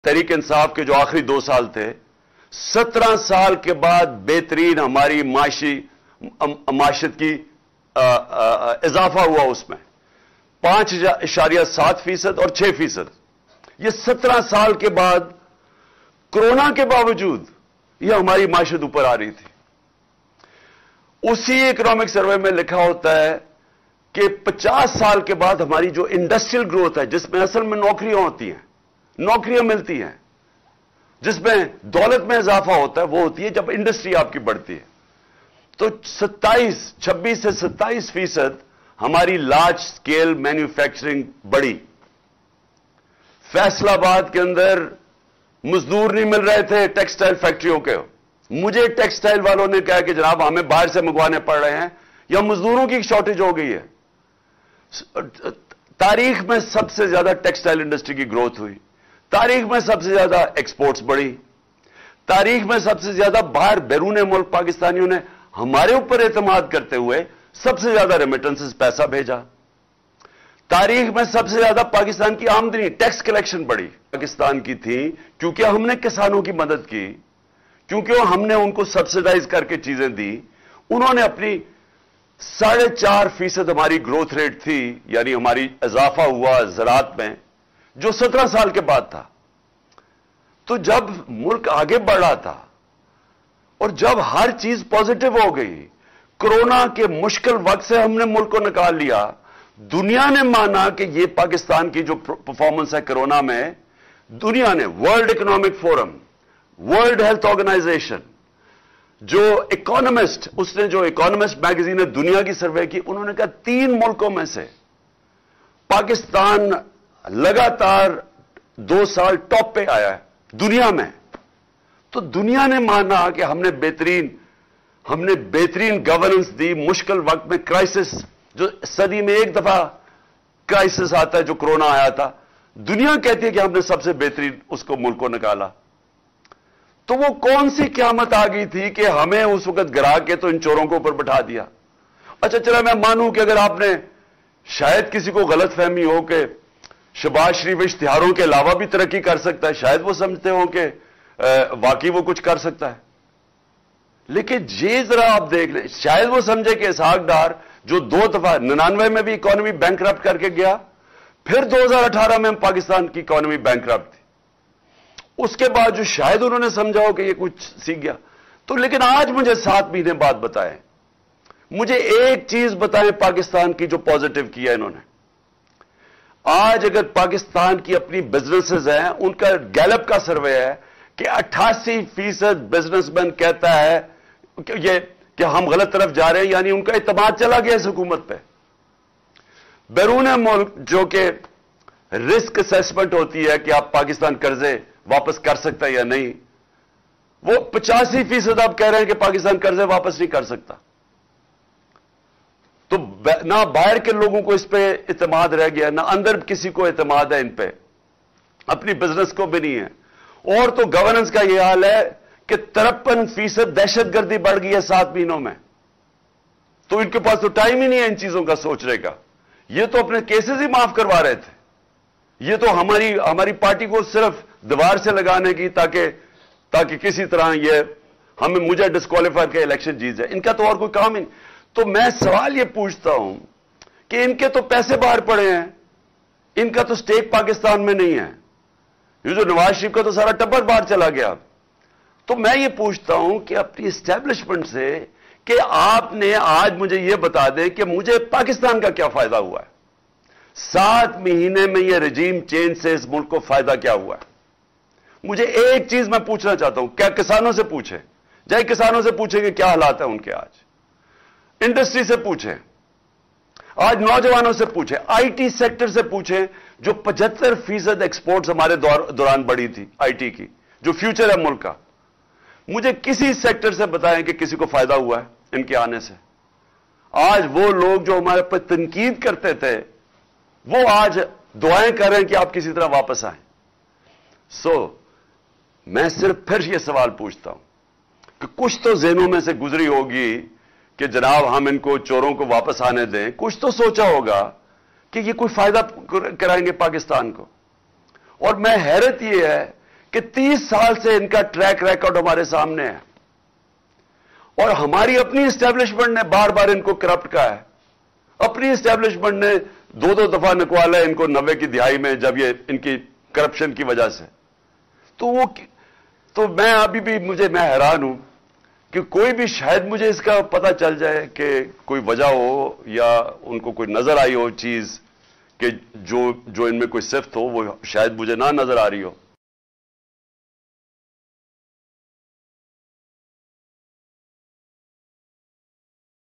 तहरीक इंसाफ के जो आखिरी 2 साल थे, 17 साल के बाद बेहतरीन हमारी माशत की इजाफा हुआ, उसमें 5.7% और 6%। ये 17 साल के बाद कोरोना के बावजूद ये हमारी माशत ऊपर आ रही थी। उसी इकोनॉमिक सर्वे में लिखा होता है कि 50 साल के बाद हमारी जो इंडस्ट्रियल ग्रोथ है, जिसमें असल में नौकरियां होती हैं, नौकरियां मिलती हैं, जिसमें दौलत में इजाफा होता है, वो होती है जब इंडस्ट्री आपकी बढ़ती है। तो 26 से 27% हमारी लार्ज स्केल मैन्युफैक्चरिंग बढ़ी। फैसलाबाद के अंदर मजदूर नहीं मिल रहे थे टेक्सटाइल फैक्ट्रियों के। मुझे टेक्सटाइल वालों ने कहा कि जनाब हमें बाहर से मंगवाने पड़ रहे हैं या मजदूरों की शॉर्टेज हो गई है। तारीख में सबसे ज्यादा टेक्सटाइल इंडस्ट्री की ग्रोथ हुई, तारीख में सबसे ज्यादा एक्सपोर्ट्स बढ़ी, तारीख में सबसे ज्यादा बाहर बैरून मुल्क पाकिस्तानियों ने हमारे ऊपर एतमाद करते हुए सबसे ज्यादा रेमिटेंसेस पैसा भेजा। तारीख में सबसे ज्यादा पाकिस्तान की आमदनी, टैक्स कलेक्शन बढ़ी पाकिस्तान की थी, क्योंकि हमने किसानों की मदद की, क्योंकि हमने उनको सब्सिडाइज करके चीजें दी। उन्होंने अपनी 4.5% हमारी ग्रोथ रेट थी, यानी हमारी इजाफा हुआ ज़राअत में, जो 17 साल के बाद था। तो जब मुल्क आगे बढ़ रहा था और जब हर चीज पॉजिटिव हो गई, कोरोना के मुश्किल वक्त से हमने मुल्क को निकाल लिया, दुनिया ने माना कि ये पाकिस्तान की जो परफॉर्मेंस है कोरोना में, दुनिया ने, World Economic Forum, World Health Organization, जो इकोनॉमिस्ट, उसने जो इकोनॉमिस्ट मैगजीन ने दुनिया की सर्वे की, उन्होंने कहा 3 मुल्कों में से पाकिस्तान लगातार 2 साल टॉप पे आया है दुनिया में। तो दुनिया ने माना कि हमने बेहतरीन गवर्नेंस दी मुश्किल वक्त में। क्राइसिस, जो सदी में एक दफा क्राइसिस आता है, जो कोरोना आया था, दुनिया कहती है कि हमने सबसे बेहतरीन उसको मुल्क को निकाला। तो वो कौन सी क़यामत आ गई थी कि हमें उस वक्त गिरा के तो इन चोरों को ऊपर बैठा दिया। अच्छा चला, मैं मानूं कि अगर आपने, शायद किसी को गलत फहमी हो कि शहबाज शरीफ इश्तिहारों के अलावा भी तरक्की कर सकता है, शायद वो समझते हो कि वाकई वो कुछ कर सकता है। लेकिन ये जरा आप देख लें, शायद वो समझे कि इसहाक डार, जो 2 दफा 99 में भी इकोनॉमी बैंकरप्ट करके गया, फिर 2018 में पाकिस्तान की इकोनॉमी बैंकरप्ट थी, उसके बाद जो शायद उन्होंने समझा हो कि ये कुछ सीख गया। तो लेकिन आज मुझे 7 महीने बाद बताएं, मुझे एक चीज बताएं पाकिस्तान की जो पॉजिटिव किया इन्होंने। आज अगर पाकिस्तान की अपनी बिजनेसेस हैं, उनका गैलप का सर्वे है कि 88% बिजनेसमैन कहता है कि हम गलत तरफ जा रहे हैं, यानी उनका इत्मीनान चला गया इस हुकूमत पे। बैरून मुल्क जो कि रिस्क असेसमेंट होती है कि आप पाकिस्तान कर्जे वापस कर सकता है या नहीं, वो 85% आप कह रहे हैं कि पाकिस्तान कर्जे वापस नहीं कर सकता। तो ना बाहर के लोगों को इस पे इत्मीनान रह गया, ना अंदर किसी को इत्मीनान है इन पे, अपनी बिजनेस को भी नहीं है। और तो गवर्नेंस का यह हाल है कि 53% दहशतगर्दी बढ़ गई है 7 महीनों में। तो इनके पास तो टाइम ही नहीं है इन चीजों का सोचने का। ये तो अपने केसेस ही माफ करवा रहे थे। ये तो हमारी पार्टी को सिर्फ दीवार से लगाने की, ताकि किसी तरह मुझे डिस्क्वालीफाई करके इलेक्शन जीत जाए। इनका तो और कोई काम ही नहीं। तो मैं सवाल ये पूछता हूं कि इनके तो पैसे बाहर पड़े हैं, इनका तो स्टेक पाकिस्तान में नहीं है। ये जो नवाज शरीफ का तो सारा टब्बर बाहर चला गया। तो मैं ये पूछता हूं कि अपनी एस्टेब्लिशमेंट से कि आपने आज मुझे ये बता दें कि मुझे पाकिस्तान का क्या फायदा हुआ है। 7 महीने में ये रजीम चेंज से इस मुल्क को फायदा क्या हुआ है। मुझे एक चीज मैं पूछना चाहता हूं, क्या किसानों से पूछे, जाए किसानों से पूछे कि क्या हालात है उनके, आज इंडस्ट्री से पूछे, आज नौजवानों से पूछे, आईटी सेक्टर से पूछे, जो 75% एक्सपोर्ट्स हमारे दौरान बढ़ी थी आईटी की, जो फ्यूचर है मुल्क का। मुझे किसी सेक्टर से बताएं कि किसी को फायदा हुआ है इनके आने से। आज वो लोग जो हमारे पर तनकीद करते थे, वो आज दुआएं कर रहे हैं कि आप किसी तरह वापस आए। मैं सिर्फ फिर ये सवाल पूछता हूं कि कुछ तो ज़हनों में से गुजरी होगी कि जनाब हम इनको चोरों को वापस आने दें। कुछ तो सोचा होगा कि ये कोई फायदा कराएंगे पाकिस्तान को। और मैं हैरत ये है کہ 30 سال سے ان کا ٹریک ریکارڈ ہمارے سامنے ہے، اور ہماری اپنی اسٹیبلشمنٹ نے بار بار ان کو کرپٹ کہا ہے. اپنی اسٹیبلشمنٹ نے 2 دفعہ نکوالا ہے ان کو 90 کی دہائی میں، جب یہ ان کی کرپشن کی وجہ سے. تو میں ابھی بھی میں حیران ہوں کہ کوئی بھی شاید مجھے اس کا پتہ چل جائے کہ کوئی وجہ ہو یا ان کو کوئی نظر آئی ہو چیز کہ جو ان میں کوئی صفت ہو وہ شاید مجھے نہ نظر آ رہی ہو.